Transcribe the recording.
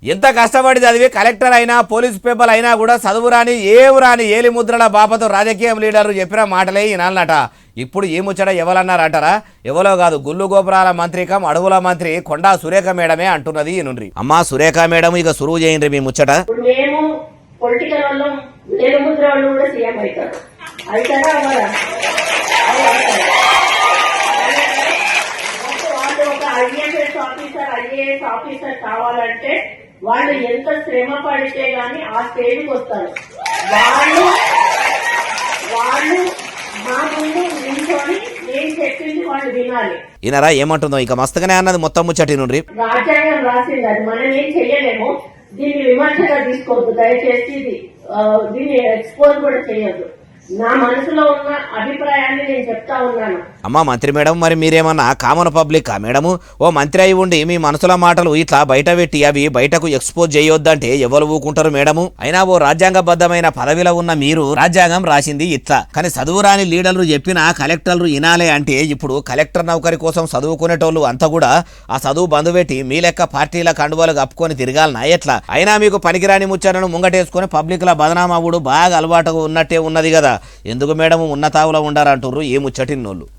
ఎంత కష్టపడి చదివి కలెక్టర్ అయినా పోలీస్ పేపర్ అయినా కూడా చదువురాని ఏవురాని ఏలి ముద్రల బాపతో రాజకీయం లీడర్లు చెప్పిన మాటలే ఈనాలనట. ఇప్పుడు ఈ ముచ్చట ఎవరన్నారంటారా? ఎవరో కాదు, గుళ్ళు గోపురాల మంత్రికం అడవుల మంత్రి కొండా సురేఖ మేడమే అంటున్నది ఈనుండ్రి. అమ్మా సురేఖ మేడం, ఇక సురువు చేయండి మీ ముచ్చట. ఐఏఎస్ ఆఫీసర్ కావాలంటే వాళ్ళు ఎంత శ్రమ పడితే గాని ఆ స్టేజ్కి వస్తారు. వాళ్ళు మా ముందు నిల్చొని నేను చెప్పింది వాళ్ళు వినాలి. ఈయనరా ఏమంటుందో ఇక మస్తుగానే అన్నది మొత్తం ముచ్చటి నుండి. రాజ్యాంగం రాసింది, అది మనం ఏం చెయ్యలేము. దీన్ని విమర్శగా తీసుకోవద్దు దయచేసి. దీన్ని ఎక్స్పోజ్ కూడా చేయొద్దు. నా మనసులో ఉన్న అభిప్రాయాన్ని నేను చెప్తా ఉన్నాను. అమ్మా మంత్రి మేడం, మరి మీరేమన్నా కామన్ పబ్లిక్ మేడము? ఓ మంత్రి అయి ఉండి మీ మనసుల మాటలు ఇట్లా బయట పెట్టి అవి బయటకు ఎక్స్పోజ్ చేయొద్దంటే ఎవరు ఊకుంటారు మేడము? అయినా ఓ రాజ్యాంగబద్ధమైన పదవిలో ఉన్న మీరు రాజ్యాంగం రాసింది ఇట్లా, కానీ చదువురాని లీడర్లు చెప్పిన కలెక్టర్లు వినాలే అంటే ఇప్పుడు కలెక్టర్ నౌకరి కోసం చదువుకునేటోళ్ళు అంతా కూడా ఆ చదువు బంధు పెట్టి మీ లెక్క పార్టీల కండువాలు కప్పుకొని తిరగాలనా ఎట్లా? అయినా మీకు పనికిరాని ముచ్చటను ముంగటేసుకొని పబ్లిక్ ల బదనామవుడు బాగా అలవాటుగా ఉన్నట్టే ఉన్నది కదా. ఎందుకు మేడం ఉన్నతావులో ఉండారంటుర్రు ఈ ముచ్చటిన్నోళ్ళు.